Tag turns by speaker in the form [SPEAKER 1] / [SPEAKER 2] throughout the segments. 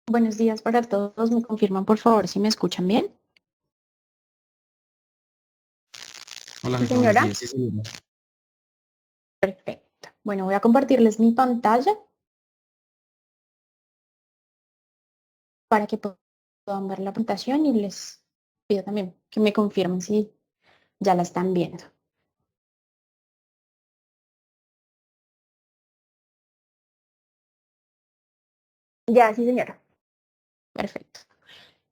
[SPEAKER 1] Buenos días para todos. ¿Me confirman, por favor, si me escuchan bien?
[SPEAKER 2] Hola,
[SPEAKER 1] Sí,
[SPEAKER 2] Aleja, buenos
[SPEAKER 1] señora.
[SPEAKER 2] días. Sí, señora.
[SPEAKER 1] Perfecto. Bueno, voy a compartirles mi pantalla para que puedan ver la presentación y les pido también que me confirmen si ya la están viendo.
[SPEAKER 3] Ya, sí, señora.
[SPEAKER 1] Perfecto.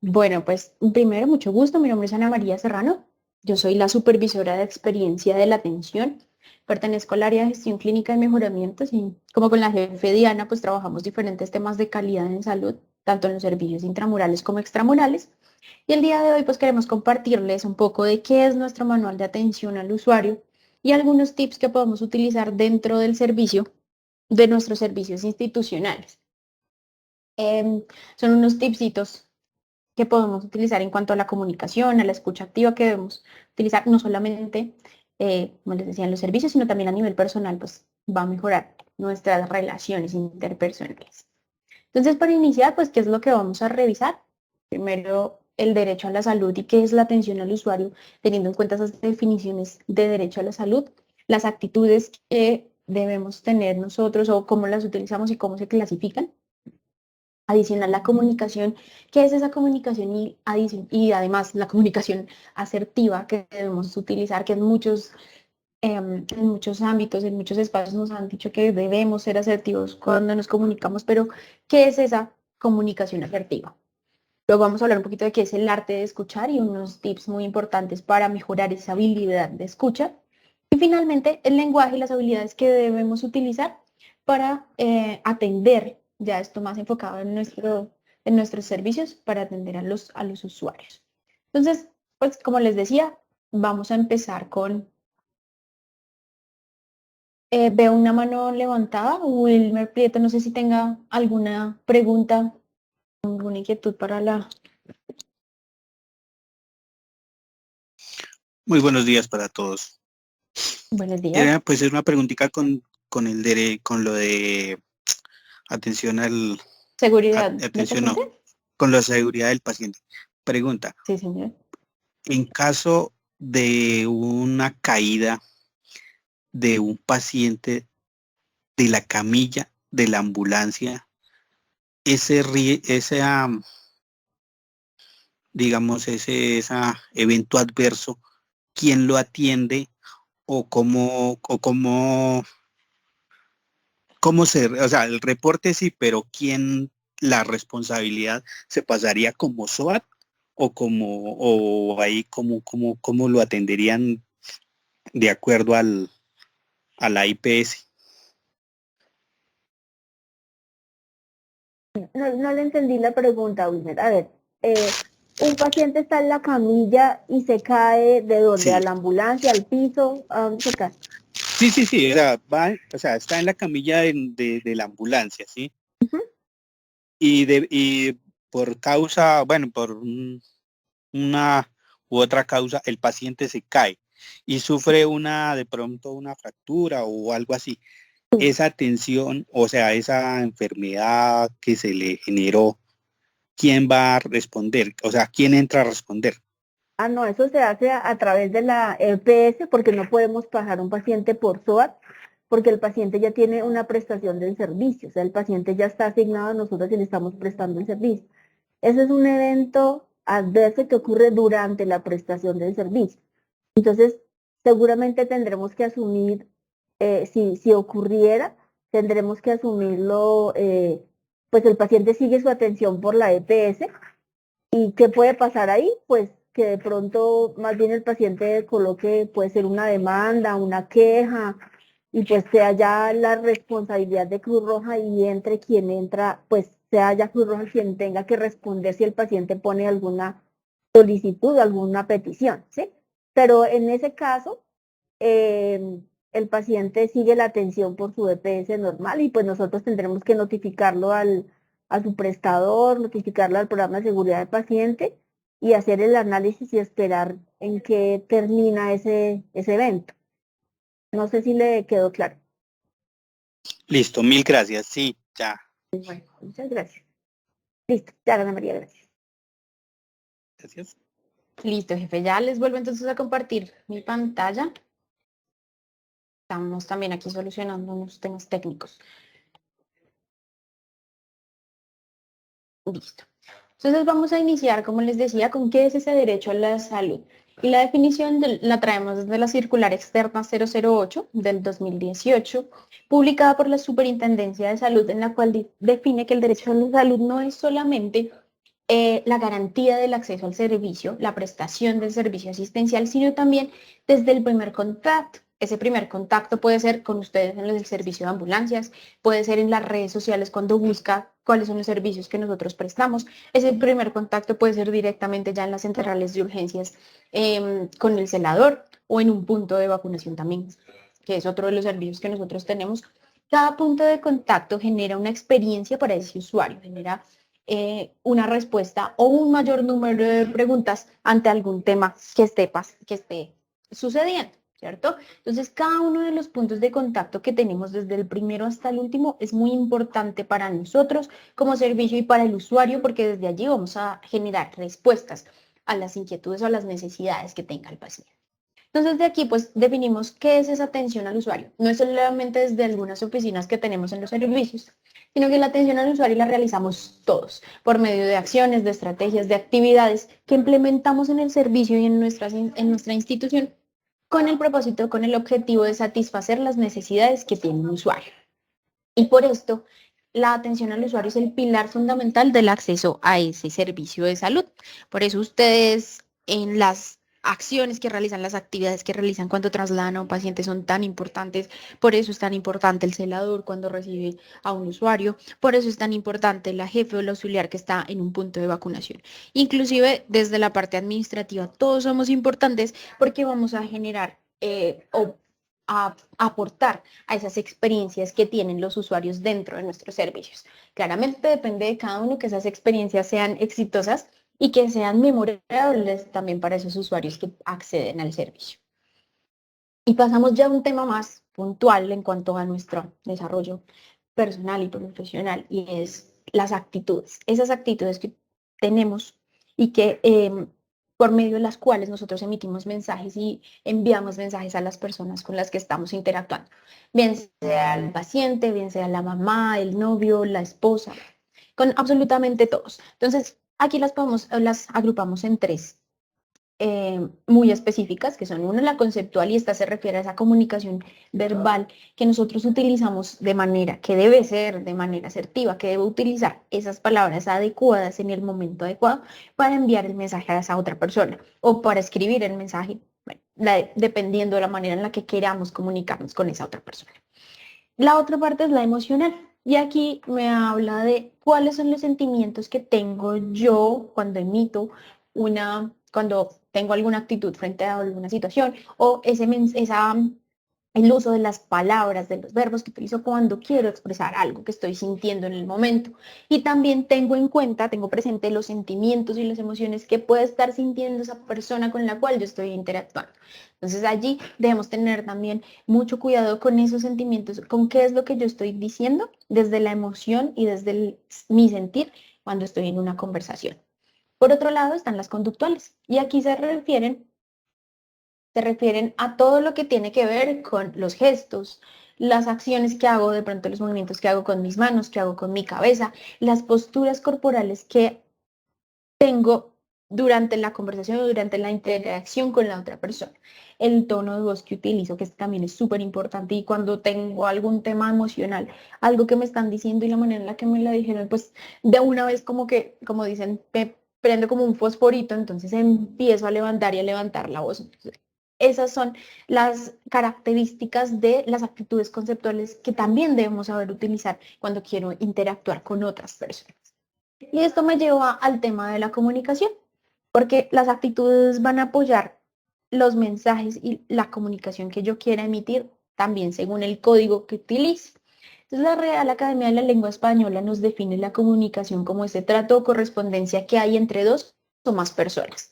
[SPEAKER 1] Bueno, pues primero, mucho gusto. Mi nombre es Ana María Serrano. Yo soy la supervisora de experiencia de la atención. Pertenezco al área de gestión clínica y mejoramientos y como con la jefe Diana, pues trabajamos diferentes temas de calidad en salud, tanto en los servicios intramurales como extramurales. Y el día de hoy pues queremos compartirles un poco de qué es nuestro manual de atención al usuario y algunos tips que podemos utilizar dentro del servicio de nuestros servicios institucionales. Em, Son unos tipsitos que podemos utilizar en cuanto a la comunicación, a la escucha activa que debemos utilizar no solamente, como les decía, en los servicios, sino también a nivel personal, pues va a mejorar nuestras relaciones interpersonales. Entonces, para iniciar, pues, ¿qué es lo que vamos a revisar? Primero, el derecho a la salud y qué es la atención al usuario, teniendo en cuenta esas definiciones de derecho a la salud, las actitudes que debemos tener nosotros o cómo las utilizamos y cómo se clasifican. Adicional, la comunicación, ¿qué es esa comunicación? Y además la comunicación asertiva que debemos utilizar, que en muchos ámbitos, en muchos espacios nos han dicho que debemos ser asertivos cuando nos comunicamos, pero ¿qué es esa comunicación asertiva? Luego vamos a hablar un poquito de qué es el arte de escuchar y unos tips muy importantes para mejorar esa habilidad de escucha. Y finalmente, el lenguaje y las habilidades que debemos utilizar para atender, ya esto más enfocado en nuestros servicios, para atender a los usuarios. Entonces, pues como les decía, vamos a empezar con veo una mano levantada. Wilmer Prieto, no sé si tenga alguna pregunta, alguna inquietud para la...
[SPEAKER 4] Muy buenos días para todos.
[SPEAKER 1] Buenos días.
[SPEAKER 4] Era pues es una preguntita con lo de atención
[SPEAKER 1] ¿Seguridad del
[SPEAKER 4] atención no,
[SPEAKER 1] paciente?
[SPEAKER 4] con la seguridad del paciente. Pregunta,
[SPEAKER 1] Sí, señor.
[SPEAKER 4] en caso de una caída de un paciente de la camilla de la ambulancia, digamos, ese evento adverso, ¿quién lo atiende o sea, el reporte sí, pero quién la responsabilidad se pasaría como SOAT o ahí cómo lo atenderían de acuerdo a la IPS?
[SPEAKER 3] No le entendí la pregunta, Wilmer. A ver, un paciente está en la camilla y se cae ¿de dónde? ¿A
[SPEAKER 4] Sí,
[SPEAKER 3] la ambulancia, al piso? ¿A dónde se cae?
[SPEAKER 4] sí, o sea, está en la camilla de la ambulancia, ¿sí?
[SPEAKER 3] Ujú.
[SPEAKER 4] Y por causa, bueno, una u otra causa, el paciente se cae y sufre de pronto una fractura o algo así.
[SPEAKER 3] Sí.
[SPEAKER 4] Esa tensión, o sea, esa enfermedad que se le generó, ¿quién va a responder? O sea, ¿quién entra a responder?
[SPEAKER 3] Ah, no, eso se hace a través de la EPS porque no podemos pasar un paciente por SOAT porque el paciente ya tiene una prestación del servicio, o sea, el paciente ya está asignado a nosotros y le estamos prestando el servicio. Ese es un evento adverso que ocurre durante la prestación del servicio. Entonces, seguramente tendremos que asumir, si ocurriera, tendremos que asumirlo, pues el paciente sigue su atención por la EPS. ¿Y qué puede pasar ahí? Pues que de pronto más bien el paciente coloque, puede ser una demanda, una queja, y pues sea ya la responsabilidad de Cruz Roja y entre quien entra, pues sea ya Cruz Roja quien tenga que responder si el paciente pone alguna solicitud, alguna petición, ¿sí? Pero en ese caso, el paciente sigue la atención por su EPS normal y pues nosotros tendremos que notificarlo a su prestador, notificarlo al programa de seguridad del paciente y hacer el análisis y esperar en qué termina ese evento. No sé si le quedó claro.
[SPEAKER 4] Listo, mil gracias. Sí, ya.
[SPEAKER 3] Bueno, muchas gracias. Listo, ya, Ana María, gracias.
[SPEAKER 4] Gracias.
[SPEAKER 1] Listo, jefe. Ya les vuelvo entonces a compartir mi pantalla. Estamos también aquí solucionando unos temas técnicos. Listo. Entonces vamos a iniciar, como les decía, con qué es ese derecho a la salud. Y la definición la traemos desde la circular externa 008 del 2018, publicada por la Superintendencia de Salud, en la cual define que el derecho a la salud no es solamente la garantía del acceso al servicio, la prestación del servicio asistencial, sino también desde el primer contacto. Ese primer contacto puede ser con ustedes en el servicio de ambulancias, puede ser en las redes sociales cuando busca cuáles son los servicios que nosotros prestamos. Ese primer contacto puede ser directamente ya en las centrales de urgencias con el celador o en un punto de vacunación también, que es otro de los servicios que nosotros tenemos. Cada punto de contacto genera una experiencia para ese usuario, genera una respuesta o un mayor número de preguntas ante algún tema que esté sucediendo, ¿cierto? Entonces, cada uno de los puntos de contacto que tenemos desde el primero hasta el último es muy importante para nosotros como servicio y para el usuario, porque desde allí vamos a generar respuestas a las inquietudes o a las necesidades que tenga el paciente. Entonces, de aquí, pues, definimos qué es esa atención al usuario. No es solamente desde algunas oficinas que tenemos en los servicios, sino que la atención al usuario la realizamos todos, por medio de acciones, de estrategias, de actividades que implementamos en el servicio y en nuestra institución con el propósito, con el objetivo de satisfacer las necesidades que tiene un usuario. Y por esto, la atención al usuario es el pilar fundamental del acceso a ese servicio de salud. Por eso ustedes en las acciones que realizan, las actividades que realizan cuando trasladan a un paciente son tan importantes. Por eso es tan importante el celador cuando recibe a un usuario. Por eso es tan importante la jefe o el auxiliar que está en un punto de vacunación. Inclusive desde la parte administrativa, todos somos importantes porque vamos a generar o a aportar a esas experiencias que tienen los usuarios dentro de nuestros servicios. Claramente depende de cada uno que esas experiencias sean exitosas y que sean memorables también para esos usuarios que acceden al servicio. Y pasamos ya a un tema más puntual en cuanto a nuestro desarrollo personal y profesional, y es las actitudes. Esas actitudes que tenemos y que por medio de las cuales nosotros emitimos mensajes y enviamos mensajes a las personas con las que estamos interactuando, bien sea el paciente, bien sea la mamá, el novio, la esposa, con absolutamente todos. Entonces, aquí las agrupamos en tres muy específicas, que son una, la conceptual, y esta se refiere a esa comunicación verbal que nosotros utilizamos de manera, que debe ser de manera asertiva, que debe utilizar esas palabras adecuadas en el momento adecuado para enviar el mensaje a esa otra persona o para escribir el mensaje, bueno, dependiendo de la manera en la que queramos comunicarnos con esa otra persona. La otra parte es la emocional. Y aquí me habla de cuáles son los sentimientos que tengo yo cuando emito cuando tengo alguna actitud frente a alguna situación o el uso de las palabras, de los verbos que utilizo cuando quiero expresar algo que estoy sintiendo en el momento. Y también tengo presente los sentimientos y las emociones que puede estar sintiendo esa persona con la cual yo estoy interactuando. Entonces allí debemos tener también mucho cuidado con esos sentimientos, con qué es lo que yo estoy diciendo desde la emoción y desde mi sentir cuando estoy en una conversación. Por otro lado están las conductuales y aquí se refieren a todo lo que tiene que ver con los gestos, las acciones que hago, de pronto los movimientos que hago con mis manos, que hago con mi cabeza, las posturas corporales que tengo durante la conversación o durante la interacción con la otra persona. El tono de voz que utilizo, que también es súper importante, y cuando tengo algún tema emocional, algo que me están diciendo y la manera en la que me la dijeron, pues de una vez como que, como dicen, me prendo como un fosforito, entonces empiezo a levantar y a levantar la voz. Entonces, esas son las características de las actitudes conceptuales que también debemos saber utilizar cuando quiero interactuar con otras personas. Y esto me lleva al tema de la comunicación, porque las actitudes van a apoyar los mensajes y la comunicación que yo quiera emitir, también según el código que utilice. Entonces, la Real Academia de la Lengua Española nos define la comunicación como ese trato o correspondencia que hay entre dos o más personas.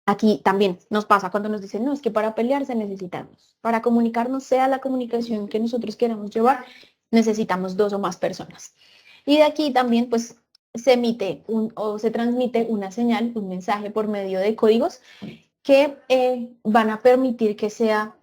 [SPEAKER 1] Aquí también nos pasa cuando nos dicen, no, es que para pelearse necesitamos, para comunicarnos, sea la comunicación que nosotros queramos llevar, necesitamos dos o más personas. Y de aquí también, pues, se emite o se transmite una señal, un mensaje por medio de códigos que van a permitir que sea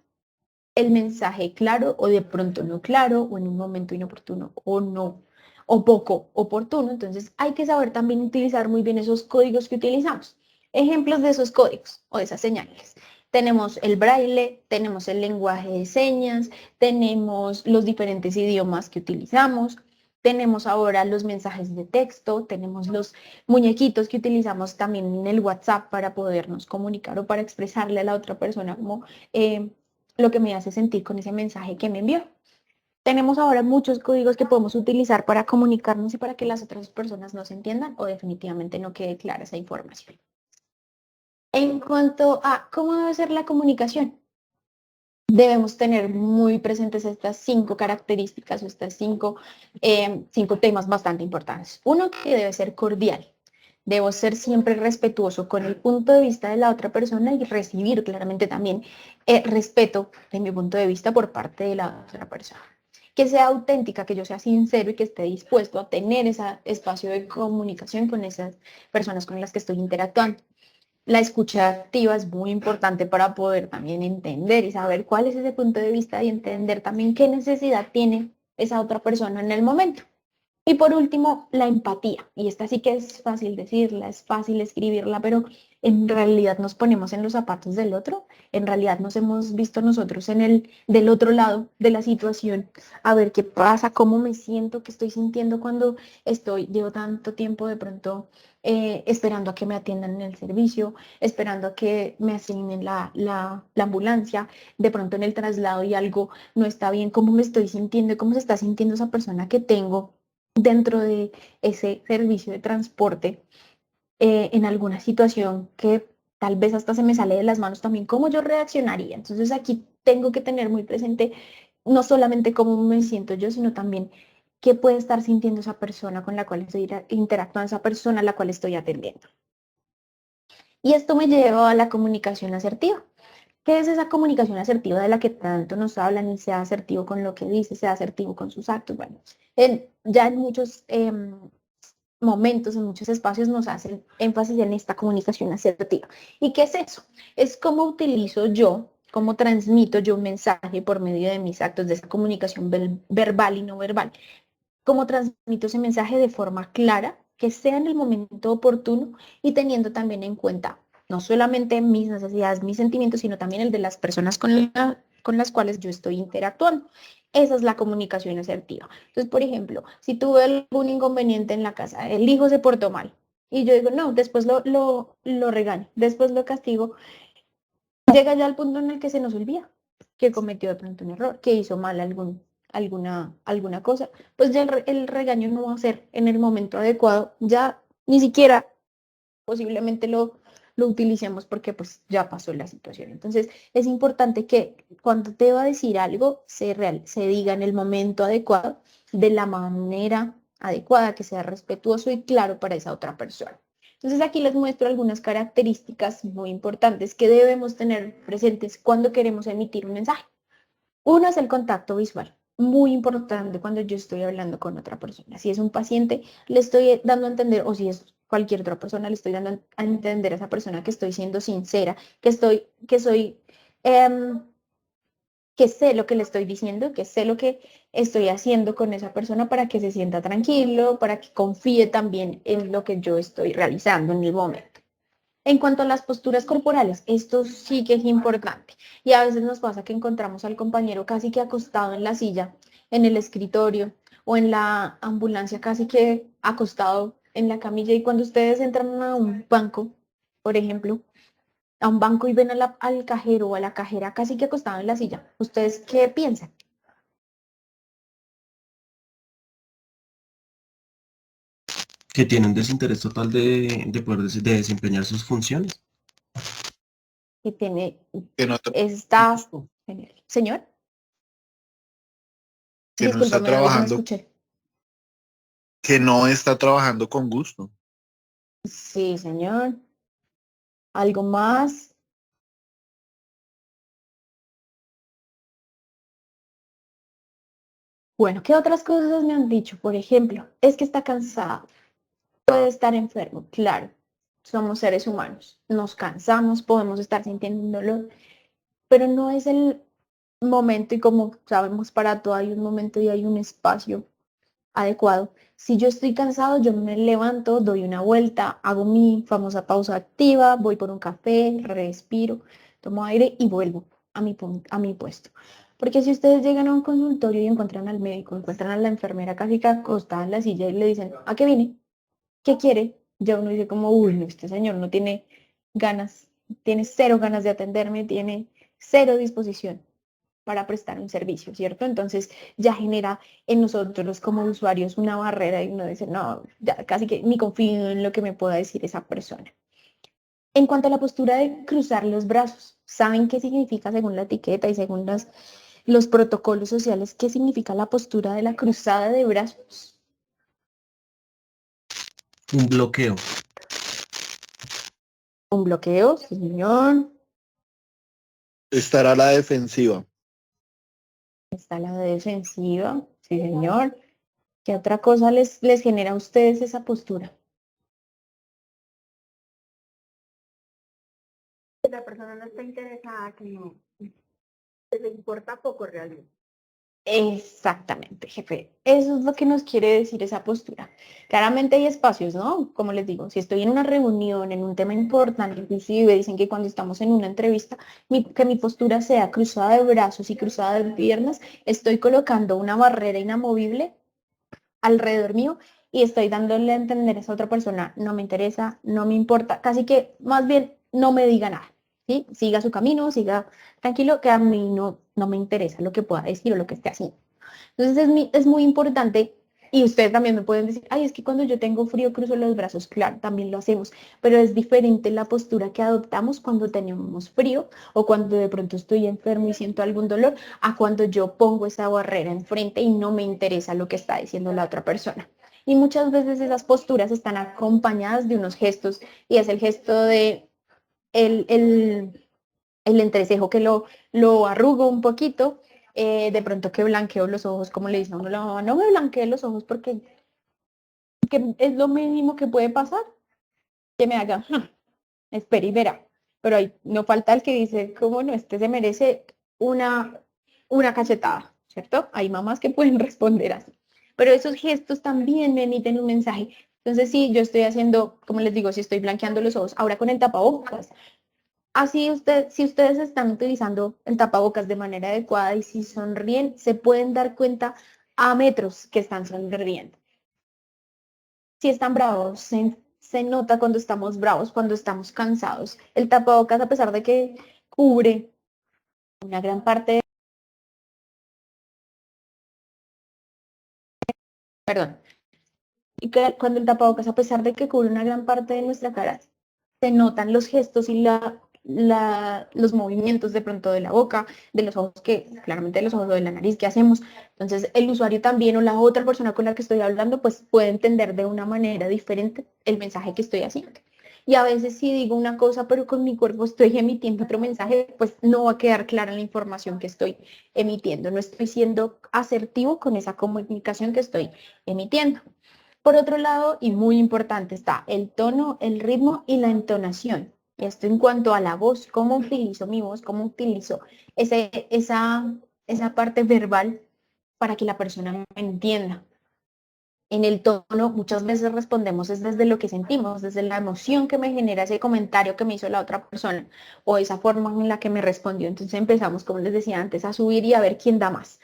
[SPEAKER 1] el mensaje claro o de pronto no claro o en un momento inoportuno o no o poco oportuno. Entonces hay que saber también utilizar muy bien esos códigos que utilizamos. Ejemplos de esos códigos o de esas señales. Tenemos el braille, tenemos el lenguaje de señas, tenemos los diferentes idiomas que utilizamos, tenemos ahora los mensajes de texto, tenemos los muñequitos que utilizamos también en el WhatsApp para podernos comunicar o para expresarle a la otra persona como lo que me hace sentir con ese mensaje que me envió. Tenemos ahora muchos códigos que podemos utilizar para comunicarnos y para que las otras personas nos entiendan o definitivamente no quede clara esa información. En cuanto a cómo debe ser la comunicación, debemos tener muy presentes estas 5 características o estas 5 temas bastante importantes. Uno, que debe ser cordial. Debo ser siempre respetuoso con el punto de vista de la otra persona y recibir claramente también respeto de mi punto de vista por parte de la otra persona. Que sea auténtica, que yo sea sincero y que esté dispuesto a tener ese espacio de comunicación con esas personas con las que estoy interactuando. La escucha activa es muy importante para poder también entender y saber cuál es ese punto de vista y entender también qué necesidad tiene esa otra persona en el momento. Y por último, la empatía. Y esta sí que es fácil decirla, es fácil escribirla, pero en realidad nos ponemos en los zapatos del otro. En realidad nos hemos visto nosotros en del otro lado de la situación, a ver qué pasa, cómo me siento, qué estoy sintiendo cuando llevo tanto tiempo de pronto esperando a que me atiendan en el servicio, esperando a que me asignen la ambulancia, de pronto en el traslado y algo no está bien, cómo me estoy sintiendo, cómo se está sintiendo esa persona que tengo dentro de ese servicio de transporte en alguna situación que tal vez hasta se me sale de las manos también, cómo yo reaccionaría. Entonces aquí tengo que tener muy presente no solamente cómo me siento yo, sino también qué puede estar sintiendo esa persona con la cual estoy interactuando, esa persona a la cual estoy atendiendo. Y esto me lleva a la comunicación asertiva. ¿Qué es esa comunicación asertiva de la que tanto nos hablan y sea asertivo con lo que dice, sea asertivo con sus actos? Bueno, ya en muchos momentos, en muchos espacios nos hacen énfasis en esta comunicación asertiva. ¿Y qué es eso? Es cómo utilizo yo, cómo transmito yo un mensaje por medio de mis actos de esa comunicación verbal y no verbal. Cómo transmito ese mensaje de forma clara, que sea en el momento oportuno y teniendo también en cuenta no solamente mis necesidades, mis sentimientos, sino también el de las personas con las cuales yo estoy interactuando. Esa es la comunicación asertiva. Entonces, por ejemplo, si tuve algún inconveniente en la casa, el hijo se portó mal y yo digo, no, después lo regaño, después lo castigo, llega ya al punto en el que se nos olvida que cometió de pronto un error, que hizo mal alguna cosa, pues ya el regaño no va a ser en el momento adecuado, ya ni siquiera posiblemente lo utilicemos porque pues ya pasó la situación. Entonces es importante que cuando te va a decir algo se diga en el momento adecuado, de la manera adecuada, que sea respetuoso y claro para esa otra persona. Entonces aquí les muestro algunas características muy importantes que debemos tener presentes cuando queremos emitir un mensaje. Uno es el contacto visual, muy importante cuando yo estoy hablando con otra persona. Si es un paciente, le estoy dando a entender, o si es cualquier otra persona, le estoy dando a entender a esa persona que estoy siendo sincera, que soy, em, que sé lo que le estoy diciendo, que sé lo que estoy haciendo con esa persona para que se sienta tranquilo, para que confíe también en lo que yo estoy realizando en el momento. En cuanto a las posturas corporales, esto sí que es importante. Y a veces nos pasa que encontramos al compañero casi que acostado en la silla, en el escritorio o en la ambulancia casi que acostado en la camilla. Y cuando ustedes entran a un banco, por ejemplo, a un banco y ven al cajero o a la cajera casi que acostado en la silla, ¿ustedes qué piensan?
[SPEAKER 2] Que tiene un desinterés total de poder de desempeñar sus funciones.
[SPEAKER 1] Que tiene
[SPEAKER 5] Que no, está-
[SPEAKER 1] esta... Señor,
[SPEAKER 5] que no está
[SPEAKER 1] discúlpame, David, no
[SPEAKER 5] trabajando,
[SPEAKER 1] escuché.
[SPEAKER 5] que no está trabajando con gusto.
[SPEAKER 1] Sí, señor. ¿Algo más? Bueno, ¿qué otras cosas me han dicho? Por ejemplo, es que está cansado. Puede estar enfermo, claro. Somos seres humanos. Nos cansamos, podemos estar sintiendo un dolor, pero no es el momento y como sabemos para todo hay un momento y hay un espacio adecuado. Si yo estoy cansado, yo me levanto, doy una vuelta, hago mi famosa pausa activa, voy por un café, respiro, tomo aire y vuelvo a mi puesto. Porque si ustedes llegan a un consultorio y encuentran al médico, encuentran a la enfermera casi que acostada en la silla y le dicen, ¿a qué vine? ¿Qué quiere? Ya uno dice como, uy, no, este señor no tiene ganas, tiene cero ganas de atenderme, tiene cero disposición para prestar un servicio, ¿cierto? Entonces ya genera en nosotros como usuarios una barrera y uno dice, no, ya casi que ni confío en lo que me pueda decir esa persona. En cuanto a la postura de cruzar los brazos, ¿saben qué significa según la etiqueta y según los protocolos sociales? ¿Qué significa la postura de la cruzada de brazos?
[SPEAKER 2] Un bloqueo.
[SPEAKER 1] Un bloqueo, sí, señor.
[SPEAKER 5] Estar a la defensiva.
[SPEAKER 1] Está la defensiva, sí, señor. ¿Qué otra cosa les genera a ustedes esa postura?
[SPEAKER 3] La persona no está interesada, que no, que le importa poco realmente.
[SPEAKER 1] Exactamente, jefe. Eso es lo que nos quiere decir esa postura. Claramente hay espacios, ¿no? Como les digo, si estoy en una reunión, en un tema importante, inclusive dicen que cuando estamos en una entrevista, que mi postura sea cruzada de brazos y cruzada de piernas, estoy colocando una barrera inamovible alrededor mío y estoy dándole a entender a esa otra persona, no me interesa, no me importa, casi que más bien no me diga nada, ¿sí? Siga su camino, siga tranquilo, que a mí no me interesa lo que pueda decir o lo que esté haciendo. Entonces es muy importante y ustedes también me pueden decir, ay, es que cuando yo tengo frío cruzo los brazos, claro, también lo hacemos, pero es diferente la postura que adoptamos cuando tenemos frío o cuando de pronto estoy enfermo y siento algún dolor, a cuando yo pongo esa barrera enfrente y no me interesa lo que está diciendo la otra persona. Y muchas veces esas posturas están acompañadas de unos gestos y es el gesto de el, el, el entrecejo que lo arrugo un poquito, de pronto que blanqueo los ojos, como le dicen a uno la mamá, no me blanquee los ojos porque que es lo mínimo que puede pasar, que me haga, espera y verá. Pero ahí no falta el que dice, cómo no, este se merece una, una cachetada, ¿cierto? Hay mamás que pueden responder así. Pero esos gestos también me emiten un mensaje. Entonces, sí, yo estoy haciendo, como les digo, si estoy blanqueando los ojos, ahora con el tapabocas, así si ustedes están utilizando el tapabocas de manera adecuada y si sonríen, se pueden dar cuenta a metros que están sonriendo. Si están bravos, se nota cuando estamos bravos, cuando estamos cansados. El tapabocas, a pesar de que cubre una gran parte, perdón, y que cuando el tapabocas, a pesar de que cubre una gran parte de nuestra cara, se notan los gestos y los movimientos de pronto de la boca, de los ojos, que claramente de los ojos o de la nariz que hacemos. Entonces el usuario también o la otra persona con la que estoy hablando pues puede entender de una manera diferente el mensaje que estoy haciendo. Y a veces si digo una cosa pero con mi cuerpo estoy emitiendo otro mensaje, pues no va a quedar clara la información que estoy emitiendo. No estoy siendo asertivo con esa comunicación que estoy emitiendo. Por otro lado, y muy importante, está el tono, el ritmo y la entonación. Esto en cuanto a la voz, cómo utilizo mi voz, cómo utilizo esa parte verbal para que la persona me entienda. En el tono, muchas veces respondemos es desde lo que sentimos, desde la emoción que me genera ese comentario que me hizo la otra persona o esa forma en la que me respondió. Entonces empezamos, como les decía antes, a subir y a ver quién da más.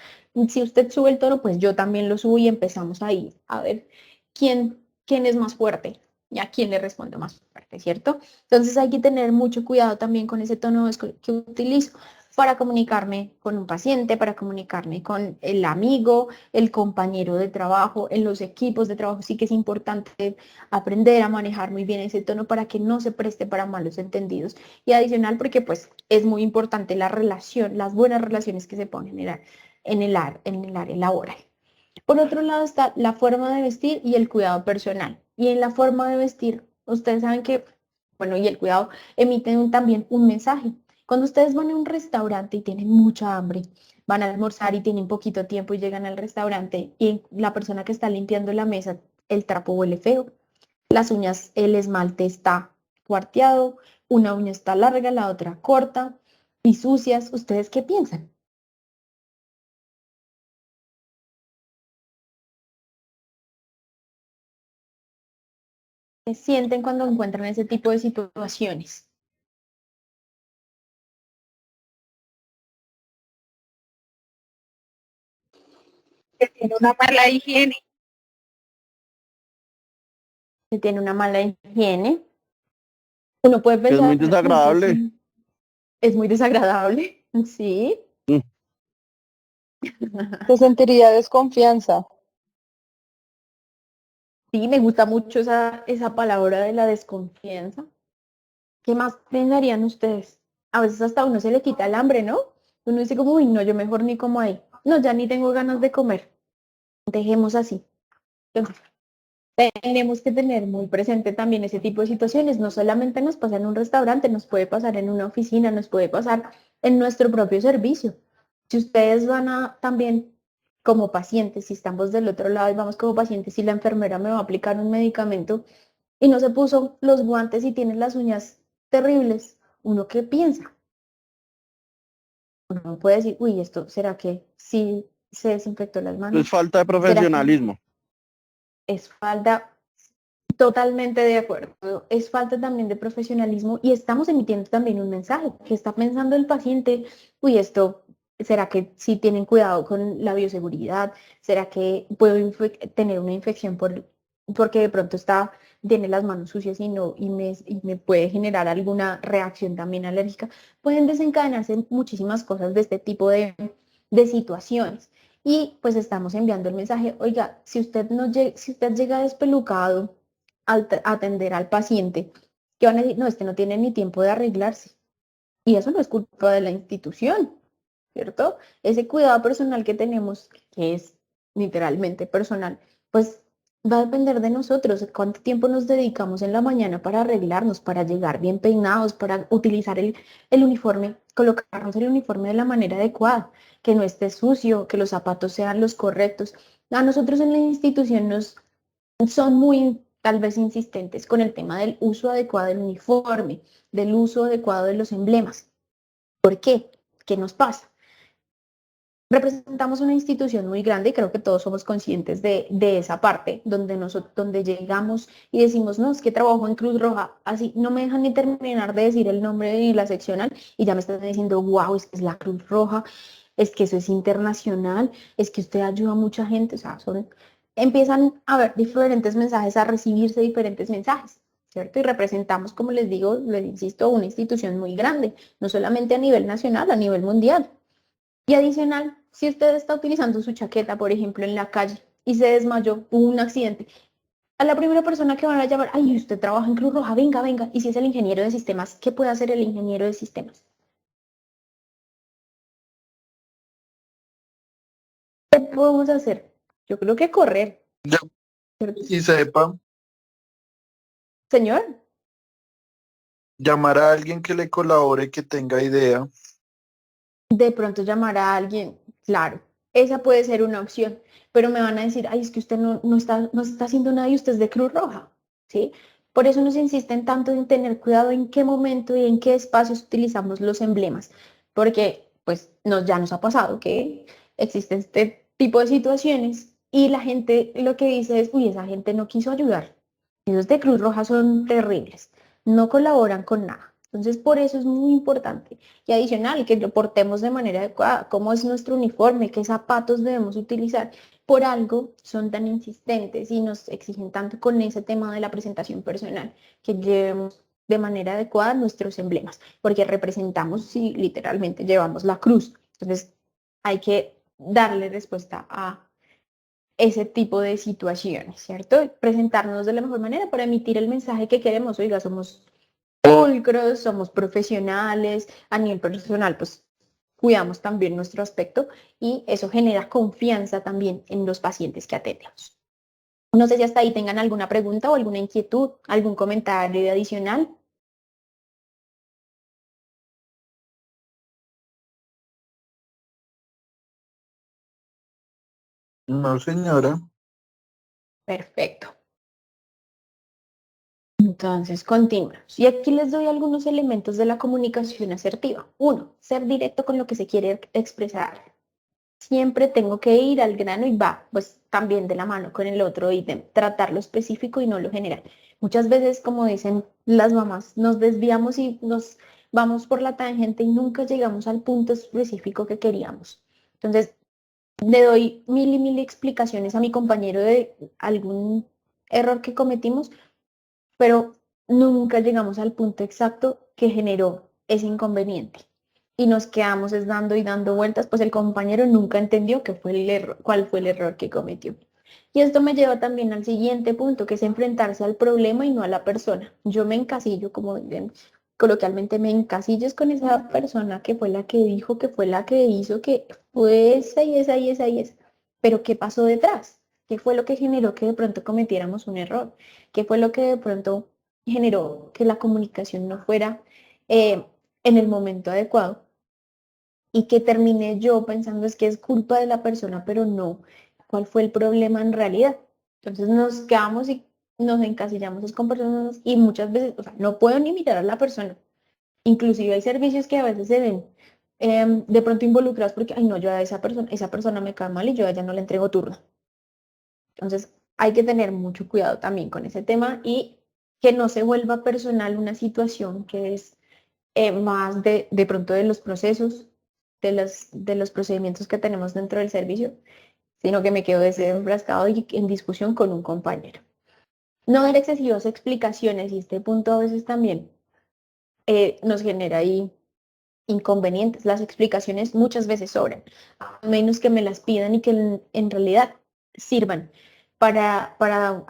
[SPEAKER 1] Si usted sube el tono, pues yo también lo subo y empezamos ahí a ver quién es más fuerte y a quién le respondo más fuerte, ¿cierto? Entonces hay que tener mucho cuidado también con ese tono que utilizo para comunicarme con un paciente, para comunicarme con el amigo, el compañero de trabajo, en los equipos de trabajo. Sí que es importante aprender a manejar muy bien ese tono para que no se preste para malos entendidos. Y adicional porque pues es muy importante la relación, las buenas relaciones que se ponen en el área laboral. Por otro lado está la forma de vestir y el cuidado personal. Y en la forma de vestir, ustedes saben que, bueno, y el cuidado emiten también un mensaje. Cuando ustedes van a un restaurante y tienen mucha hambre, van a almorzar y tienen poquito tiempo y llegan al restaurante y la persona que está limpiando la mesa, el trapo huele feo. Las uñas, el esmalte está cuarteado, una uña está larga, la otra corta y sucias. ¿Ustedes qué piensan? ¿Qué sienten cuando encuentran ese tipo de situaciones?
[SPEAKER 3] Que tiene una mala higiene.
[SPEAKER 1] Que tiene una mala higiene. Uno puede
[SPEAKER 6] Que es muy
[SPEAKER 1] pensar, oye,
[SPEAKER 6] desagradable.
[SPEAKER 1] sí, es muy desagradable, sí.
[SPEAKER 6] Mm.
[SPEAKER 7] Se sentiría desconfianza.
[SPEAKER 1] Sí, me gusta mucho esa palabra de la desconfianza. ¿Qué más pensarían ustedes? A veces hasta a uno se le quita el hambre, ¿no? Uno dice como, uy, no, yo mejor ni como ahí. No, ya ni tengo ganas de comer. Dejemos así. Entonces, tenemos que tener muy presente también ese tipo de situaciones. No solamente nos pasa en un restaurante, nos puede pasar en una oficina, nos puede pasar en nuestro propio servicio. Si ustedes van a también como pacientes, si estamos del otro lado y vamos como pacientes, si la enfermera me va a aplicar un medicamento y no se puso los guantes y tiene las uñas terribles, ¿uno qué piensa? Uno puede decir, uy, esto, ¿será que sí se desinfectó las
[SPEAKER 6] Es
[SPEAKER 1] manos?
[SPEAKER 6] falta de
[SPEAKER 1] ¿Será que
[SPEAKER 6] profesionalismo.
[SPEAKER 1] es falta? Totalmente de acuerdo. Es falta también de profesionalismo y estamos emitiendo también un mensaje. ¿Qué está pensando el paciente? Uy, esto, ¿será que sí tienen cuidado con la bioseguridad? ¿Será que puedo tener una infección porque de pronto tiene las manos sucias y me puede generar alguna reacción también alérgica? Pueden desencadenarse muchísimas cosas de este tipo de situaciones. Y pues estamos enviando el mensaje, oiga, si usted no si usted llega despelucado, atender al paciente, que van a decir, no, este no tiene ni tiempo de arreglarse. Y eso no es culpa de la institución, ¿cierto? Ese cuidado personal que tenemos, que es literalmente personal, pues va a depender de nosotros, cuánto tiempo nos dedicamos en la mañana para arreglarnos, para llegar bien peinados, para utilizar el uniforme, colocarnos el uniforme de la manera adecuada, que no esté sucio, que los zapatos sean los correctos. A nosotros en la institución son muy tal vez insistentes con el tema del uso adecuado del uniforme, del uso adecuado de los emblemas. ¿Por qué? ¿Qué nos pasa? Representamos una institución muy grande y creo que todos somos conscientes de esa parte, donde llegamos y decimos, no, es que trabajo en Cruz Roja, así no me dejan ni terminar de decir el nombre y la seccional y ya me están diciendo, wow, es que es la Cruz Roja, es que eso es internacional, es que usted ayuda a mucha gente, o sea, empiezan a haber diferentes mensajes, a recibirse diferentes mensajes, ¿cierto? Y representamos, como les digo, les insisto, una institución muy grande, no solamente a nivel nacional, a nivel mundial. Y adicional, si usted está utilizando su chaqueta, por ejemplo, en la calle y se desmayó, hubo un accidente, a la primera persona que van a llamar, ay, usted trabaja en Cruz Roja, venga, venga. Y si es el ingeniero de sistemas, ¿qué puede hacer el ingeniero de sistemas? ¿Qué podemos hacer? Yo creo que correr,
[SPEAKER 5] Ya,
[SPEAKER 1] ¿cierto?
[SPEAKER 5] y sepa,
[SPEAKER 1] Señor,
[SPEAKER 5] llamar a alguien que le colabore, que tenga idea.
[SPEAKER 1] de pronto llamar a alguien, claro, esa puede ser una opción, pero me van a decir, ay, es que usted no está haciendo nada y usted es de Cruz Roja, ¿sí? Por eso nos insisten tanto en tener cuidado en qué momento y en qué espacios utilizamos los emblemas, porque pues ya nos ha pasado que existen este tipo de situaciones y la gente lo que dice es, uy, esa gente no quiso ayudar. Esos de Cruz Roja son terribles, no colaboran con nada. Entonces, por eso es muy importante y adicional, que lo portemos de manera adecuada, cómo es nuestro uniforme, qué zapatos debemos utilizar. Por algo son tan insistentes y nos exigen tanto con ese tema de la presentación personal, que llevemos de manera adecuada nuestros emblemas, porque representamos si literalmente llevamos la cruz. Entonces, hay que darle respuesta a ese tipo de situaciones, ¿cierto? Presentarnos de la mejor manera para emitir el mensaje que queremos. Oiga, somos pulcros, somos profesionales, a nivel personal, pues cuidamos también nuestro aspecto y eso genera confianza también en los pacientes que atendemos. No sé si hasta ahí tengan alguna pregunta o alguna inquietud, algún comentario adicional.
[SPEAKER 5] No, señora.
[SPEAKER 1] Perfecto. Entonces, continuamos. Y aquí les doy algunos elementos de la comunicación asertiva. 1, ser directo con lo que se quiere expresar. Siempre tengo que ir al grano y va, pues también de la mano con el otro ítem, tratar lo específico y no lo general. Muchas veces, como dicen las mamás, nos desviamos y nos vamos por la tangente y nunca llegamos al punto específico que queríamos. Entonces, le doy mil y mil explicaciones a mi compañero de algún error que cometimos, pero nunca llegamos al punto exacto que generó ese inconveniente. Y nos quedamos es dando y dando vueltas, pues el compañero nunca entendió qué fue el error, cuál fue el error que cometió. Y esto me lleva también al siguiente punto, que es enfrentarse al problema y no a la persona. Yo me encasillo, como dicen coloquialmente, me encasillo con esa persona que fue la que dijo, que fue la que hizo, que fue esa y esa y esa y esa. Pero ¿qué pasó detrás? ¿Qué fue lo que generó que de pronto cometiéramos un error? ¿Qué fue lo que de pronto generó que la comunicación no fuera en el momento adecuado? Y que terminé yo pensando es que es culpa de la persona, pero no, ¿cuál fue el problema en realidad? Entonces nos quedamos y nos encasillamos con personas y muchas veces, o sea, no puedo ni mirar a la persona. Inclusive hay servicios que a veces se ven de pronto involucrados porque, ay no, yo a esa persona me cae mal y yo a ella no le entrego turno. Entonces hay que tener mucho cuidado también con ese tema y que no se vuelva personal una situación que es más de pronto de los procesos, de los procedimientos que tenemos dentro del servicio, sino que me quedo desenfrascado y en discusión con un compañero. No dar excesivas explicaciones y este punto a veces también nos genera ahí inconvenientes. Las explicaciones muchas veces sobran, a menos que me las pidan y que en realidad sirvan para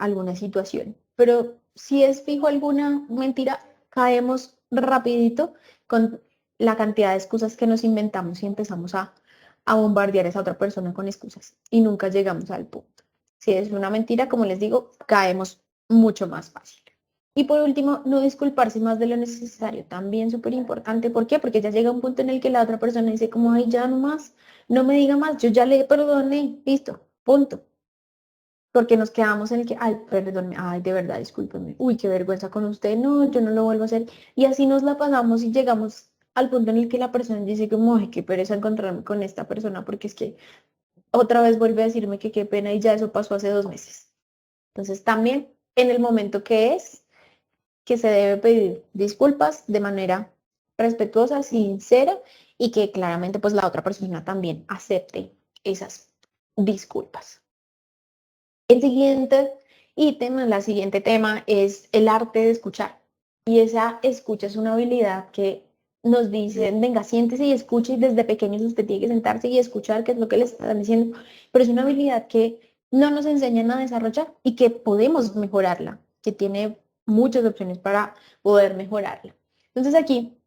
[SPEAKER 1] alguna situación. Pero si es fijo alguna mentira, caemos rapidito con la cantidad de excusas que nos inventamos y empezamos a bombardear a esa otra persona con excusas y nunca llegamos al punto. Si es una mentira, como les digo, caemos mucho más fácil. Y por último, no disculparse más de lo necesario, también súper importante. ¿Por qué? Porque ya llega un punto en el que la otra persona dice como, ay, ya no más, no me diga más, yo ya le perdoné, listo, punto. Porque nos quedamos en el que, ay, perdón, ay, de verdad, discúlpeme, uy, qué vergüenza con usted, no, yo no lo vuelvo a hacer. Y así nos la pasamos y llegamos al punto en el que la persona dice como, ay, qué pereza encontrarme con esta persona, porque es que otra vez vuelve a decirme que qué pena y ya eso pasó hace 2 meses. Entonces también en el momento que se debe pedir disculpas de manera respetuosa, sincera y que claramente pues la otra persona también acepte esas disculpas. El siguiente ítem, el siguiente tema es el arte de escuchar. Y esa escucha es una habilidad que nos dicen, venga, siéntese y escuche, y desde pequeños usted tiene que sentarse y escuchar qué es lo que le están diciendo, pero es una habilidad que no nos enseñan a desarrollar y que podemos mejorarla, que tiene muchas opciones para poder mejorarla. Entonces aquí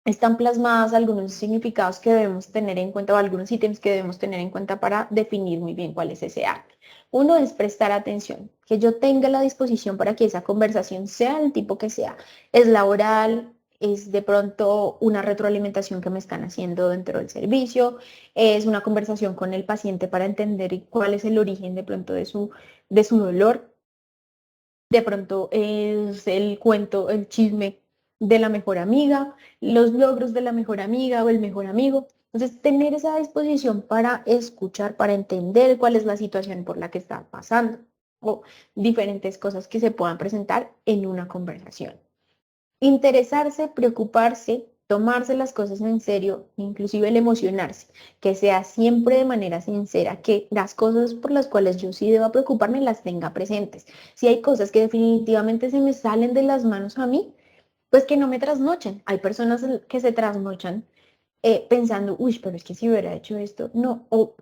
[SPEAKER 1] están plasmadas algunos significados que debemos tener en cuenta o algunos ítems que debemos tener en cuenta para definir muy bien cuál es ese arte. Uno es prestar atención, que yo tenga la disposición para que esa conversación sea el tipo que sea. Es laboral, es de pronto una retroalimentación que me están haciendo dentro del servicio, es una conversación con el paciente para entender cuál es el origen de pronto de su dolor. De pronto es el cuento, el chisme de la mejor amiga, los logros de la mejor amiga o el mejor amigo. Entonces, tener esa disposición para escuchar, para entender cuál es la situación por la que está pasando o diferentes cosas que se puedan presentar en una conversación. Interesarse, preocuparse, tomarse las cosas en serio, inclusive el emocionarse, que sea siempre de manera sincera, que las cosas por las cuales yo sí deba preocuparme las tenga presentes. Si hay cosas que definitivamente se me salen de las manos a mí, pues que no me trasnochen. Hay personas que se trasnochan pensando, uy, pero es que si hubiera hecho esto, no, o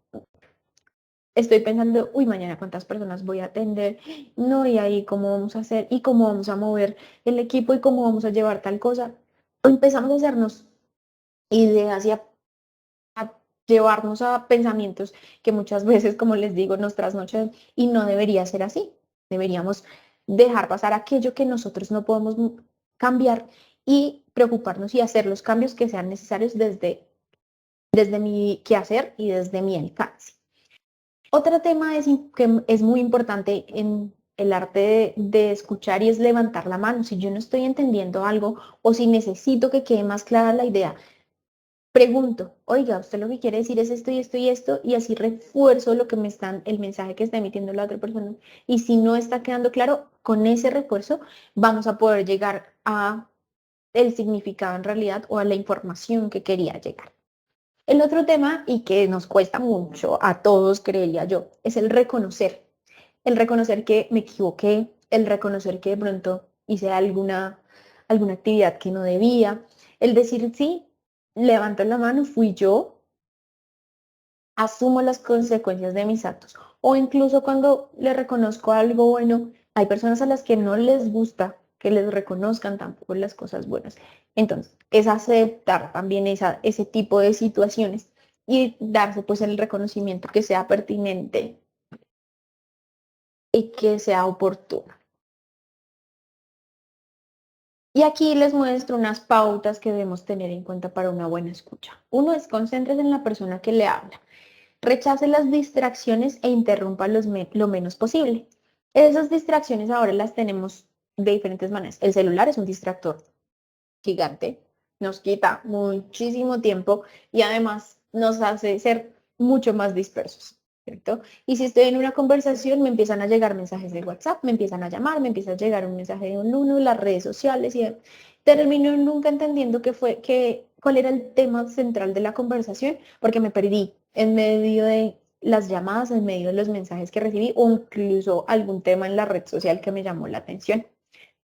[SPEAKER 1] estoy pensando, uy, mañana cuántas personas voy a atender, no, y ahí cómo vamos a hacer, y cómo vamos a mover el equipo, y cómo vamos a llevar tal cosa. O empezamos a hacernos ideas y a llevarnos a pensamientos que muchas veces, como les digo, nos trasnochan y no debería ser así. Deberíamos dejar pasar aquello que nosotros no podemos cambiar y preocuparnos y hacer los cambios que sean necesarios desde mi quehacer y desde mi alcance. Otro tema que es muy importante el arte de escuchar y es levantar la mano. Si yo no estoy entendiendo algo o si necesito que quede más clara la idea, pregunto, oiga, usted lo que quiere decir es esto y esto y esto, y así refuerzo lo que me están, el mensaje que está emitiendo la otra persona. Y si no está quedando claro, con ese refuerzo vamos a poder llegar a el significado en realidad o a la información que quería llegar. El otro tema, y que nos cuesta mucho a todos, creería yo, es el reconocer. El reconocer que me equivoqué, el reconocer que de pronto hice alguna actividad que no debía, el decir sí, levanto la mano, fui yo, asumo las consecuencias de mis actos. O incluso cuando le reconozco algo bueno, hay personas a las que no les gusta que les reconozcan tampoco las cosas buenas. Entonces, es aceptar también ese tipo de situaciones y darse pues el reconocimiento que sea pertinente y que sea oportuno. Y aquí les muestro unas pautas que debemos tener en cuenta para una buena escucha. Uno es concéntrese en la persona que le habla. Rechace las distracciones e interrumpa lo menos posible. Esas distracciones ahora las tenemos de diferentes maneras. El celular es un distractor gigante, nos quita muchísimo tiempo y además nos hace ser mucho más dispersos, ¿cierto? Y si estoy en una conversación, me empiezan a llegar mensajes de WhatsApp, me empiezan a llamar, me empieza a llegar un mensaje de un uno, las redes sociales y termino nunca entendiendo cuál era el tema central de la conversación porque me perdí en medio de las llamadas, en medio de los mensajes que recibí o incluso algún tema en la red social que me llamó la atención.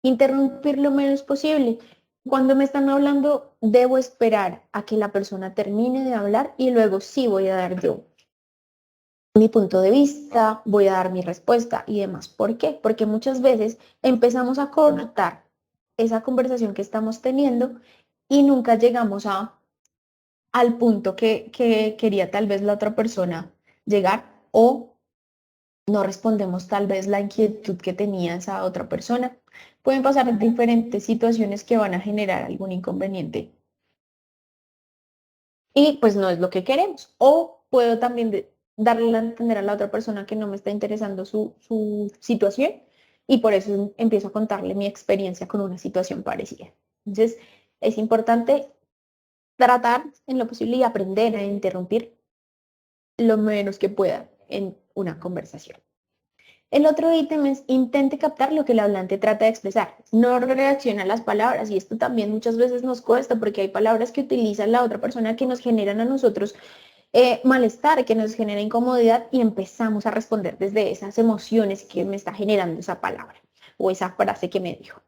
[SPEAKER 1] Interrumpir lo menos posible. Cuando me están hablando, debo esperar a que la persona termine de hablar y luego sí voy a dar yo mi punto de vista, voy a dar mi respuesta y demás. ¿Por qué? Porque muchas veces empezamos a cortar esa conversación que estamos teniendo y nunca llegamos al punto que quería tal vez la otra persona llegar o no respondemos tal vez la inquietud que tenía esa otra persona. Pueden pasar diferentes situaciones que van a generar algún inconveniente y pues no es lo que queremos. O puedo también darle a entender a la otra persona que no me está interesando su situación y por eso empiezo a contarle mi experiencia con una situación parecida. Entonces, es importante tratar en lo posible y aprender a interrumpir lo menos que pueda en una conversación. El otro ítem es intente captar lo que el hablante trata de expresar. No reacciona a las palabras y esto también muchas veces nos cuesta porque hay palabras que utiliza la otra persona que nos generan a nosotros malestar, que nos genera incomodidad y empezamos a responder desde esas emociones que me está generando esa palabra o esa frase que me dijo.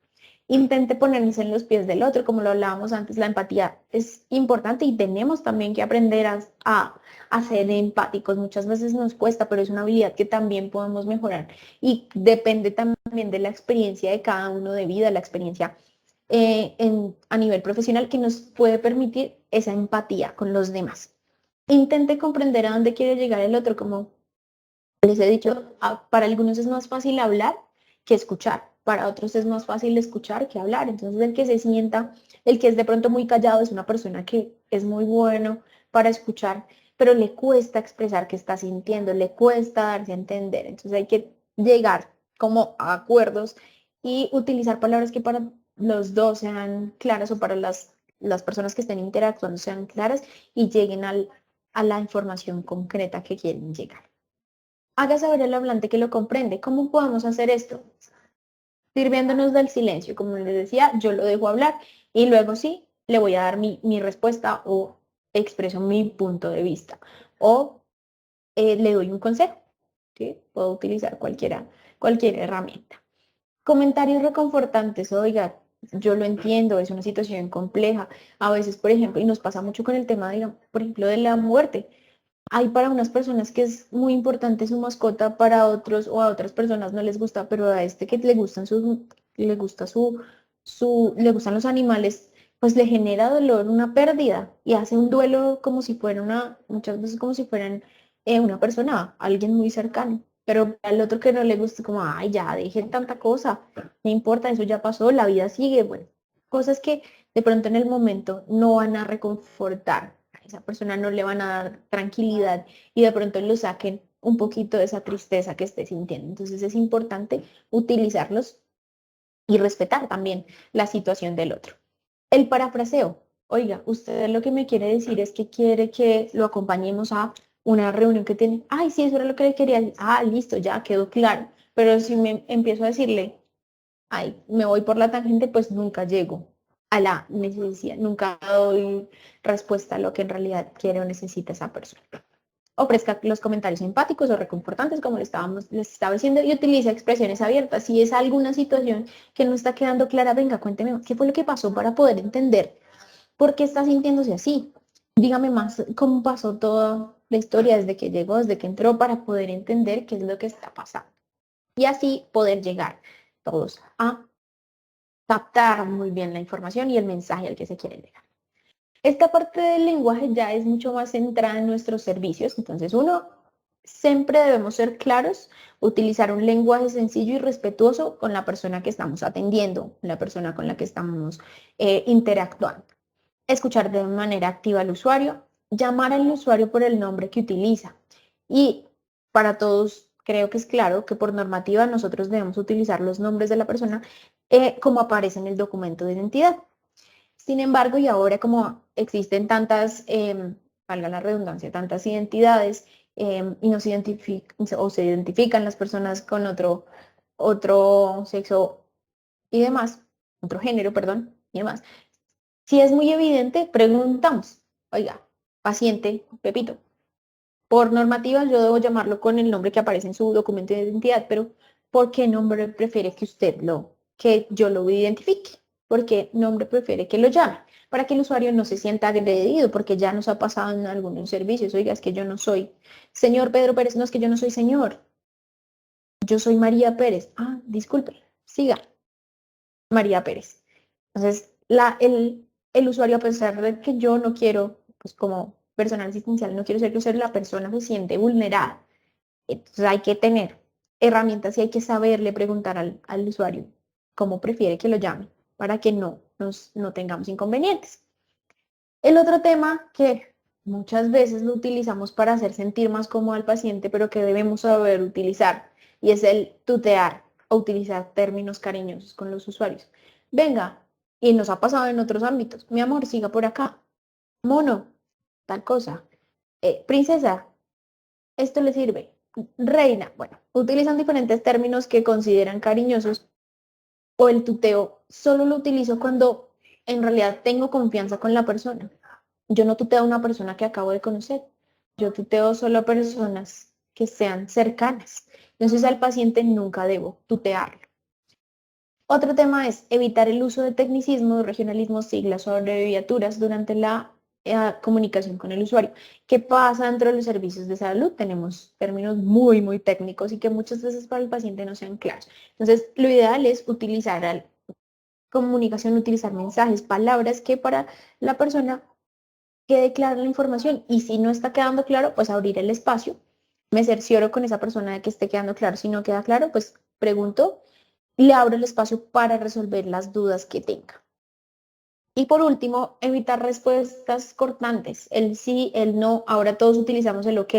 [SPEAKER 1] Intente ponerse en los pies del otro, como lo hablábamos antes, la empatía es importante y tenemos también que aprender a ser empáticos. Muchas veces nos cuesta, pero es una habilidad que también podemos mejorar y depende también de la experiencia de cada uno de vida, la experiencia a nivel profesional que nos puede permitir esa empatía con los demás. Intente comprender a dónde quiere llegar el otro, como les he dicho, para algunos es más fácil hablar que escuchar, para otros es más fácil escuchar que hablar. Entonces el que se sienta, el que es de pronto muy callado es una persona que es muy bueno para escuchar, pero le cuesta expresar qué está sintiendo, le cuesta darse a entender. Entonces hay que llegar como a acuerdos y utilizar palabras que para los dos sean claras o para las personas que estén interactuando sean claras y lleguen a la información concreta que quieren llegar. Haga saber al hablante que lo comprende. ¿Cómo podemos hacer esto? Sirviéndonos del silencio. Como les decía, yo lo dejo hablar y luego sí, le voy a dar mi respuesta o expreso mi punto de vista. O le doy un consejo. ¿Sí? Puedo utilizar cualquier herramienta. Comentarios reconfortantes. Oiga, yo lo entiendo, es una situación compleja. A veces, por ejemplo, y nos pasa mucho con el tema, digamos, por ejemplo, de la muerte. Hay para unas personas que es muy importante su mascota, para otros o a otras personas no les gusta, pero a este que le gusta le gustan los animales, pues le genera dolor, una pérdida y hace un duelo como si fuera muchas veces como si fueran una persona, alguien muy cercano. Pero al otro que no le gusta, como, ay, ya, dejen tanta cosa, no importa, eso ya pasó, la vida sigue, bueno, cosas que de pronto en el momento no van a reconfortar esa persona no le van a dar tranquilidad y de pronto lo saquen un poquito de esa tristeza que esté sintiendo. Entonces es importante utilizarlos y respetar también la situación del otro. El parafraseo. Oiga, usted lo que me quiere decir es que quiere que lo acompañemos a una reunión que tiene. Ay, sí, eso era lo que le quería decir. Ah, listo, ya quedó claro. Pero si me empiezo a decirle, ay, me voy por la tangente, pues nunca llego a la necesidad, nunca doy respuesta a lo que en realidad quiere o necesita esa persona. Ofrezca los comentarios empáticos o reconfortantes, como les estaba diciendo, y utiliza expresiones abiertas. Si es alguna situación que no está quedando clara, venga, cuénteme qué fue lo que pasó para poder entender por qué está sintiéndose así. Dígame más cómo pasó toda la historia desde que llegó, desde que entró, para poder entender qué es lo que está pasando. Y así poder llegar todos a captar muy bien la información y el mensaje al que se quiere llegar. Esta parte del lenguaje ya es mucho más centrada en nuestros servicios. Entonces, uno, siempre debemos ser claros, utilizar un lenguaje sencillo y respetuoso con la persona que estamos atendiendo, la persona con la que estamos interactuando. Escuchar de manera activa al usuario, llamar al usuario por el nombre que utiliza. Y para todos, creo que es claro que por normativa nosotros debemos utilizar los nombres de la persona como aparece en el documento de identidad. Sin embargo, y ahora como existen tantas, valga la redundancia, tantas identidades y no se identifican o se identifican las personas con otro sexo y demás, otro género, perdón, y demás. Si es muy evidente, preguntamos, oiga, paciente Pepito, por normativa yo debo llamarlo con el nombre que aparece en su documento de identidad, pero ¿por qué nombre prefiere que yo lo identifique? ¿Por qué nombre prefiere que lo llame? Para que el usuario no se sienta agredido, porque ya nos ha pasado en algunos servicios, oiga, es que yo no soy señor Pedro Pérez, no es que yo no soy señor, yo soy María Pérez. Ah, disculpe, siga, María Pérez. Entonces, el usuario, a pesar de que yo no quiero, pues como personal asistencial, no quiero ser grosero, la persona se siente vulnerada. Entonces hay que tener herramientas y hay que saberle preguntar al usuario cómo prefiere que lo llame para que no tengamos inconvenientes. El otro tema que muchas veces lo utilizamos para hacer sentir más cómodo al paciente, pero que debemos saber utilizar, y es el tutear o utilizar términos cariñosos con los usuarios. Venga, y nos ha pasado en otros ámbitos. Mi amor, siga por acá. Mono, tal cosa. Princesa, esto le sirve. Reina, bueno, utilizan diferentes términos que consideran cariñosos o el tuteo solo lo utilizo cuando en realidad tengo confianza con la persona. Yo no tuteo a una persona que acabo de conocer. Yo tuteo solo a personas que sean cercanas. Entonces al paciente nunca debo tutearlo. Otro tema es evitar el uso de tecnicismos, regionalismos, siglas o abreviaturas durante la comunicación con el usuario. ¿Qué pasa dentro de los servicios de salud? Tenemos términos muy, muy técnicos y que muchas veces para el paciente no sean claros. Entonces, lo ideal es utilizar comunicación, utilizar mensajes, palabras que para la persona quede clara la información. Y si no está quedando claro, pues abrir el espacio. Me cercioro con esa persona de que esté quedando claro. Si no queda claro, pues pregunto y le abro el espacio para resolver las dudas que tenga. Y por último, evitar respuestas cortantes, el sí, el no. Ahora todos utilizamos el ok.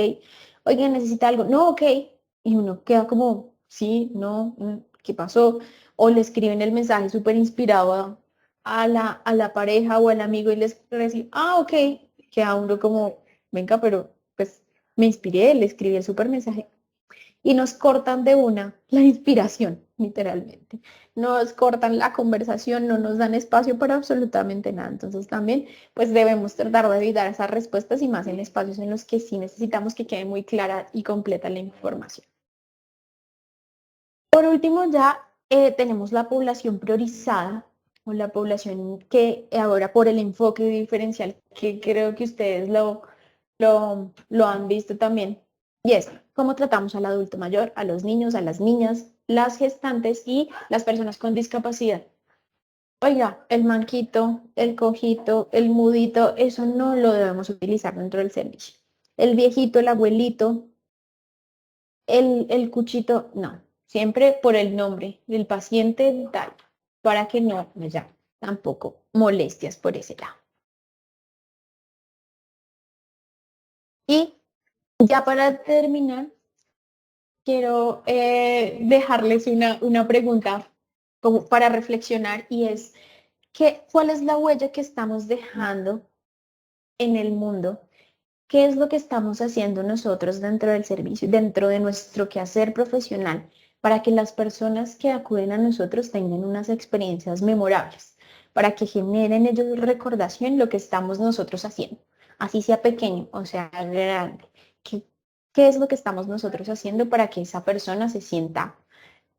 [SPEAKER 1] Oigan, necesita algo. No, ok. Y uno queda como, sí, no, ¿qué pasó? O le escriben el mensaje súper inspirado a la pareja o al amigo y les recibe, ah, ok. Queda uno como, venga, pero pues me inspiré, le escribí el súper mensaje y nos cortan de una la inspiración, literalmente. Nos cortan la conversación, no nos dan espacio para absolutamente nada. Entonces también, pues debemos tratar de evitar esas respuestas y más en espacios en los que sí necesitamos que quede muy clara y completa la información. Por último, ya tenemos la población priorizada o la población que ahora por el enfoque diferencial, que creo que ustedes lo han visto también, y es cómo tratamos al adulto mayor, a los niños, a las niñas, las gestantes y las personas con discapacidad. Oiga, el manquito, el cojito, el mudito, eso no lo debemos utilizar dentro del servicio. El viejito, el abuelito, el cuchito, no. Siempre por el nombre del paciente, tal, para que no haya tampoco molestias por ese lado. Y ya para terminar, quiero dejarles una pregunta como para reflexionar y es, ¿cuál es la huella que estamos dejando en el mundo? ¿Qué es lo que estamos haciendo nosotros dentro del servicio, dentro de nuestro quehacer profesional, para que las personas que acuden a nosotros tengan unas experiencias memorables, para que generen ellos recordación lo que estamos nosotros haciendo, así sea pequeño o sea grande? ¿Qué, qué es lo que estamos nosotros haciendo para que esa persona se sienta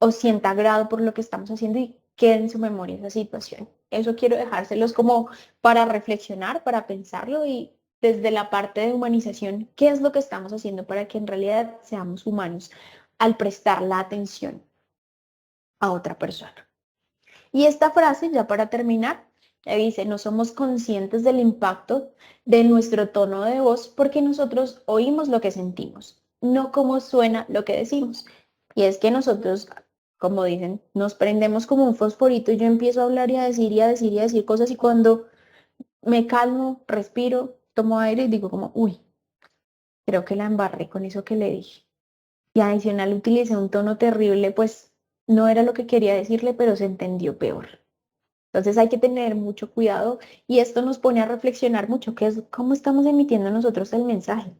[SPEAKER 1] o sienta agrado por lo que estamos haciendo y quede en su memoria esa situación? Eso quiero dejárselos como para reflexionar, para pensarlo y desde la parte de humanización, ¿qué es lo que estamos haciendo para que en realidad seamos humanos al prestar la atención a otra persona? Y esta frase, ya para terminar, dice, no somos conscientes del impacto de nuestro tono de voz porque nosotros oímos lo que sentimos, no cómo suena lo que decimos. Y es que nosotros, como dicen, nos prendemos como un fosforito y yo empiezo a hablar y a decir y a decir y a decir cosas y cuando me calmo, respiro, tomo aire y digo como, uy, creo que la embarré con eso que le dije. Y adicional utilicé un tono terrible, pues no era lo que quería decirle, pero se entendió peor. Entonces hay que tener mucho cuidado y esto nos pone a reflexionar mucho, que es cómo estamos emitiendo nosotros el mensaje.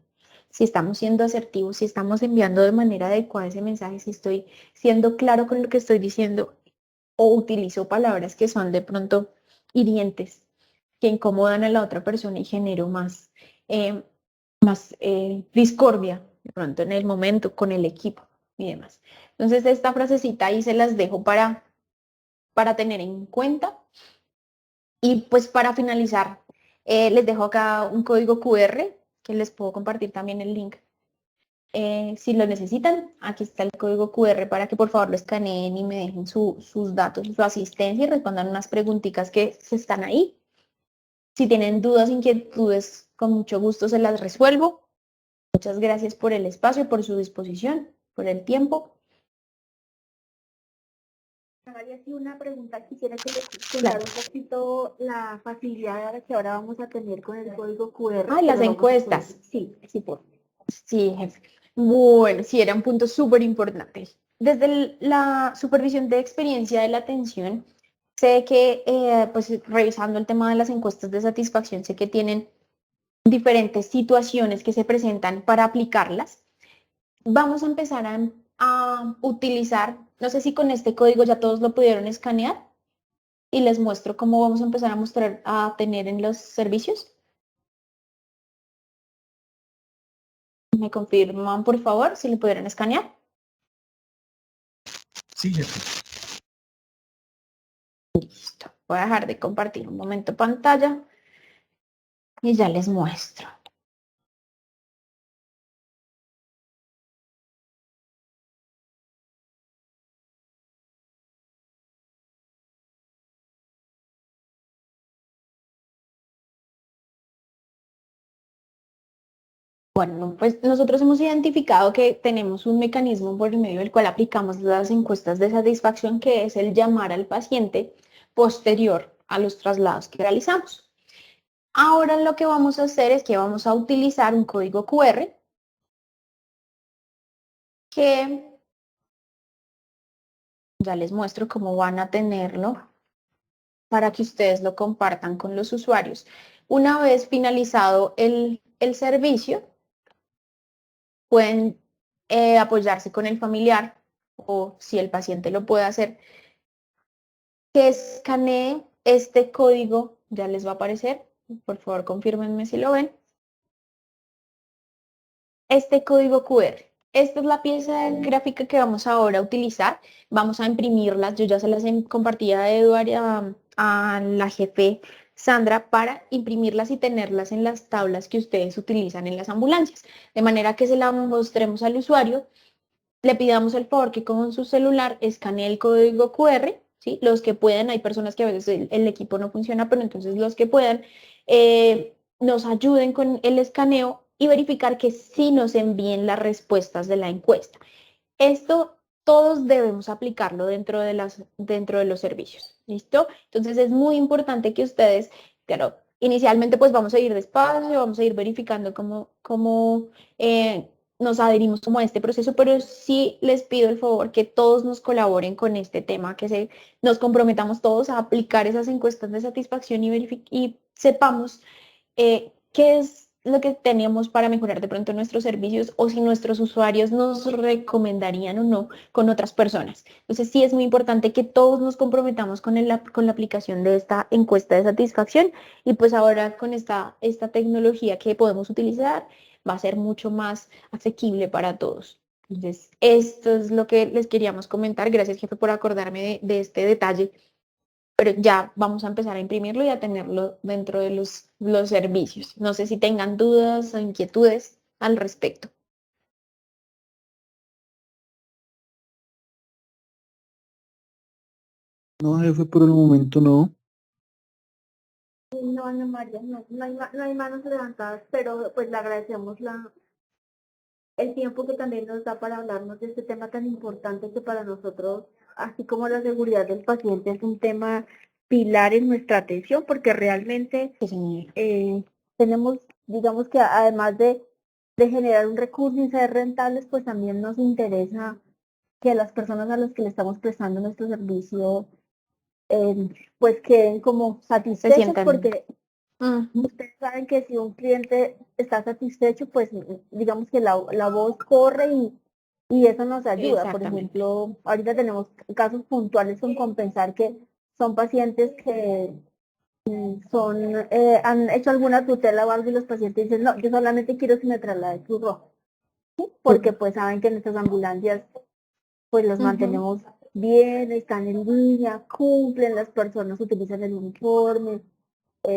[SPEAKER 1] Si estamos siendo asertivos, si estamos enviando de manera adecuada ese mensaje, si estoy siendo claro con lo que estoy diciendo o utilizo palabras que son de pronto hirientes, que incomodan a la otra persona y genero eh, más discordia de pronto en el momento con el equipo y demás. Entonces esta frasecita ahí se las dejo para tener en cuenta. Y pues para finalizar, les dejo acá un código QR que les puedo compartir también el link. Si lo necesitan, aquí está el código QR para que por favor lo escaneen y me dejen sus datos, su asistencia y respondan unas preguntitas que están ahí. Si tienen dudas, inquietudes, con mucho gusto se las resuelvo. Muchas gracias por el espacio, por su disposición, por el tiempo.
[SPEAKER 3] María, sí, una pregunta, quisiera que le contara un poquito la facilidad que ahora vamos a tener con el código QR.
[SPEAKER 1] Ah, las encuestas.
[SPEAKER 3] Sí, sí, por favor.
[SPEAKER 1] Sí, jefe. Bueno, sí, era un punto súper importante. Desde la supervisión de experiencia de la atención, sé que, pues revisando el tema de las encuestas de satisfacción, sé que tienen diferentes situaciones que se presentan para aplicarlas. Vamos a empezar a utilizar, no sé si con este código ya todos lo pudieron escanear y les muestro cómo vamos a empezar a mostrar, a tener en los servicios. ¿Me confirman, por favor, si lo pudieron escanear?
[SPEAKER 2] Sí, jefe.
[SPEAKER 1] Listo. Voy a dejar de compartir un momento pantalla y ya les muestro. Bueno, pues nosotros hemos identificado que tenemos un mecanismo por el medio del cual aplicamos las encuestas de satisfacción, que es el llamar al paciente posterior a los traslados que realizamos. Ahora lo que vamos a hacer es que vamos a utilizar un código QR que ya les muestro cómo van a tenerlo para que ustedes lo compartan con los usuarios. Una vez finalizado el servicio, pueden apoyarse con el familiar o si el paciente lo puede hacer, que escanee este código, ya les va a aparecer, por favor confírmenme si lo ven, este código QR. Esta es la pieza gráfica que vamos ahora a utilizar, vamos a imprimirlas, yo ya se las compartí a Eduard y a la jefe Sandra para imprimirlas y tenerlas en las tablas que ustedes utilizan en las ambulancias, de manera que se la mostremos al usuario, le pidamos el favor que con su celular escanee el código QR, ¿sí? Los que puedan, hay personas que a veces el equipo no funciona, pero entonces los que puedan nos ayuden con el escaneo y verificar que sí nos envíen las respuestas de la encuesta. Esto todos debemos aplicarlo dentro de los servicios, ¿listo? Entonces es muy importante que ustedes, claro, inicialmente pues vamos a ir despacio, vamos a ir verificando cómo nos adherimos como a este proceso, pero sí les pido el favor que todos nos colaboren con este tema, nos comprometamos todos a aplicar esas encuestas de satisfacción y sepamos qué es lo que tenemos para mejorar de pronto nuestros servicios o si nuestros usuarios nos recomendarían o no con otras personas. Entonces sí es muy importante que todos nos comprometamos con la aplicación de esta encuesta de satisfacción y pues ahora con esta tecnología que podemos utilizar va a ser mucho más asequible para todos. Entonces, esto es lo que les queríamos comentar. Gracias, jefe, por acordarme de este detalle. Pero ya vamos a empezar a imprimirlo y a tenerlo dentro de los servicios. No sé si tengan dudas o inquietudes al respecto.
[SPEAKER 6] No, jefe, por el momento no.
[SPEAKER 3] No, Ana María, no hay manos levantadas, pero pues le agradecemos el tiempo que también nos da para hablarnos de este tema tan importante que para nosotros, así como la seguridad del paciente, es un tema pilar en nuestra atención, porque realmente
[SPEAKER 1] Sí, señor.
[SPEAKER 3] tenemos, digamos que además de generar un recurso y ser rentables, pues también nos interesa que las personas a las que le estamos prestando nuestro servicio pues queden como
[SPEAKER 1] Se
[SPEAKER 3] satisfechas,
[SPEAKER 1] sientan.
[SPEAKER 3] porque
[SPEAKER 1] Ujú.
[SPEAKER 3] ustedes saben que si un cliente está satisfecho, pues digamos que la voz corre y eso nos ayuda. Por
[SPEAKER 1] Exactamente.
[SPEAKER 3] ejemplo, ahorita tenemos casos puntuales con Compensar que son pacientes que han hecho alguna tutela o algo y los pacientes dicen, no, yo solamente quiero que me traslade Cruz Roja, porque pues saben que nuestras ambulancias pues los
[SPEAKER 1] Ujú.
[SPEAKER 3] mantenemos bien, están en línea, cumplen, las personas utilizan el uniforme,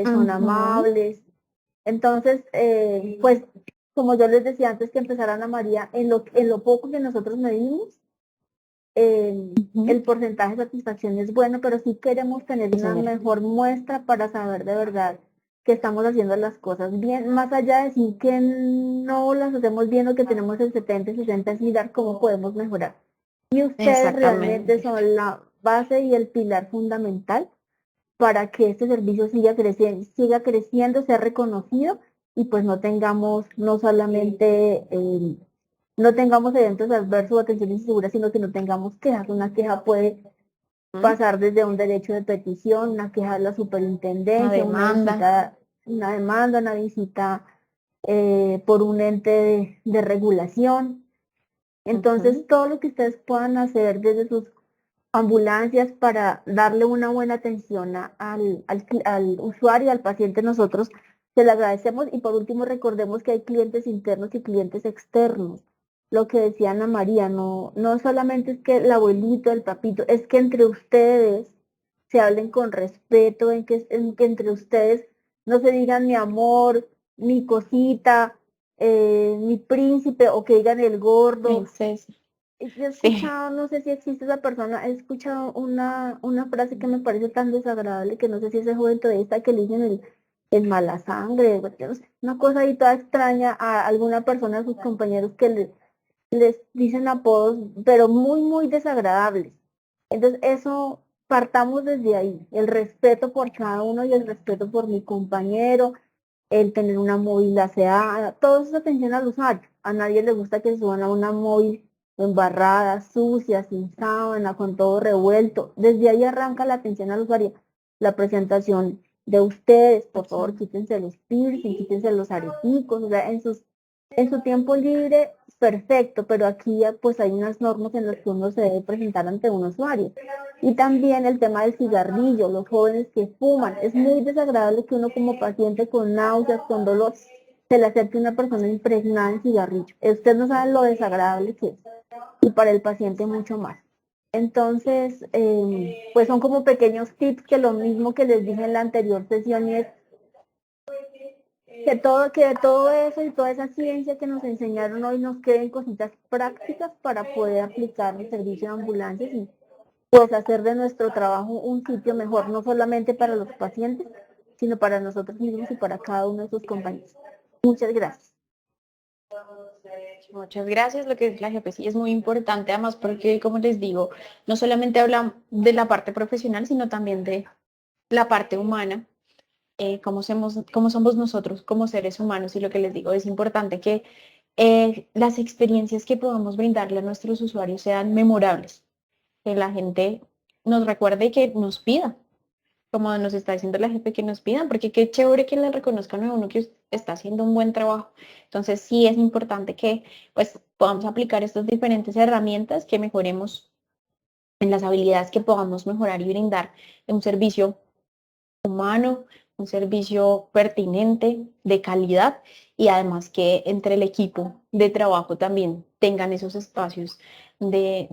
[SPEAKER 3] son
[SPEAKER 1] Ujú.
[SPEAKER 3] amables. Entonces, pues como yo les decía antes que empezara Ana María, en lo poco que nosotros medimos,
[SPEAKER 1] Ujú.
[SPEAKER 3] el porcentaje de satisfacción es bueno, pero sí queremos tener
[SPEAKER 1] Sí,
[SPEAKER 3] una
[SPEAKER 1] señora.
[SPEAKER 3] mejor muestra para saber de verdad que estamos haciendo las cosas bien, más allá de decir que no las hacemos bien o que tenemos el 70 y 60, es mirar cómo podemos mejorar. Y ustedes realmente
[SPEAKER 1] Exactamente.
[SPEAKER 3] son la base y el pilar fundamental para que este servicio siga creciendo, sea reconocido y pues no tengamos no solamente no tengamos eventos adversos o atención insegura, sino que no tengamos quejas. Una queja puede pasar desde un derecho de petición, una queja de la
[SPEAKER 1] Una
[SPEAKER 3] superintendencia,
[SPEAKER 1] demanda.
[SPEAKER 3] una demanda, una visita por un ente de regulación. Entonces,
[SPEAKER 1] Ujú.
[SPEAKER 3] todo lo que ustedes puedan hacer desde sus ambulancias para darle una buena atención al usuario, al paciente, nosotros se le agradecemos. Y por último, recordemos que hay clientes internos y clientes externos. Lo que decía Ana María, no solamente es que el abuelito, el papito, es que entre ustedes se hablen con respeto, en que entre ustedes no se digan mi amor, mi cosita, mi príncipe, o que digan el gordo.
[SPEAKER 1] Princesa.
[SPEAKER 3] Yo he
[SPEAKER 1] Sí.
[SPEAKER 3] escuchado, no sé si existe esa persona, he escuchado una frase que me parece tan desagradable que no sé si ese joven todavía está, que le dicen el mala sangre, yo no sé, una cosa ahí toda extraña a alguna persona, a sus compañeros que les dicen apodos, pero muy, muy desagradables. Entonces, eso partamos desde ahí, el respeto por cada uno y el respeto por mi compañero, el tener una móvil aseada, todo eso es atención al usuario. A nadie le gusta que suban a una móvil embarrada, sucia, sin sábana, con todo revuelto. Desde ahí arranca la atención al usuario. La presentación de ustedes, por favor,
[SPEAKER 1] Ujú.
[SPEAKER 3] quítense los piercing, quítense los areticos, o sea, en su tiempo libre, perfecto, pero aquí ya pues hay unas normas en las que uno se debe presentar ante un usuario. Y también el tema del cigarrillo, los jóvenes que fuman. Es muy desagradable que uno como paciente con náuseas, con dolor, se le acerque a una persona impregnada en cigarrillo. Usted no sabe lo desagradable que es. Y para el paciente mucho más. Entonces, pues son como pequeños tips, que lo mismo que les dije en la anterior sesión, y es que de todo eso y toda esa ciencia que nos enseñaron hoy nos queden cositas prácticas para poder aplicar el servicio de ambulancias y pues hacer de nuestro trabajo un sitio mejor, no solamente para los pacientes, sino para nosotros mismos y para cada uno de sus compañeros. Muchas gracias.
[SPEAKER 1] Muchas gracias. Lo que es la GPC es muy importante, además, porque, como les digo, no solamente hablan de la parte profesional, sino también de la parte humana, cómo somos nosotros como seres humanos. Y lo que les digo, es importante que las experiencias que podamos brindarle a nuestros usuarios sean memorables, que la gente nos recuerde y que nos pida, como nos está diciendo la jefe, que nos pidan, porque qué chévere que le reconozcan a uno que está haciendo un buen trabajo. Entonces sí es importante que pues podamos aplicar estas diferentes herramientas, que mejoremos en las habilidades, que podamos mejorar y brindar un servicio humano, un servicio pertinente, de calidad, y además que entre el equipo de trabajo también tengan esos espacios de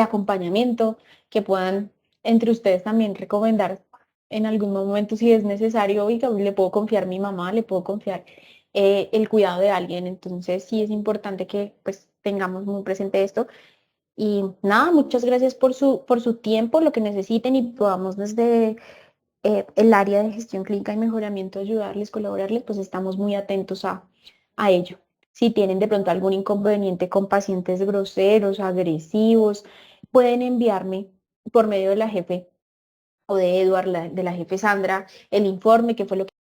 [SPEAKER 1] acompañamiento, que puedan entre ustedes también recomendar en algún momento, si es necesario, oiga, le puedo confiar a mi mamá, le puedo confiar el cuidado de alguien. Entonces sí es importante que pues tengamos muy presente esto. Y nada, muchas gracias por su tiempo, lo que necesiten, y podamos desde el área de gestión clínica y mejoramiento ayudarles, colaborarles, pues estamos muy atentos a ello. Si tienen de pronto algún inconveniente con pacientes groseros, agresivos, pueden enviarme por medio de la jefe o de Edward, de la jefe Sandra, el informe, que fue lo que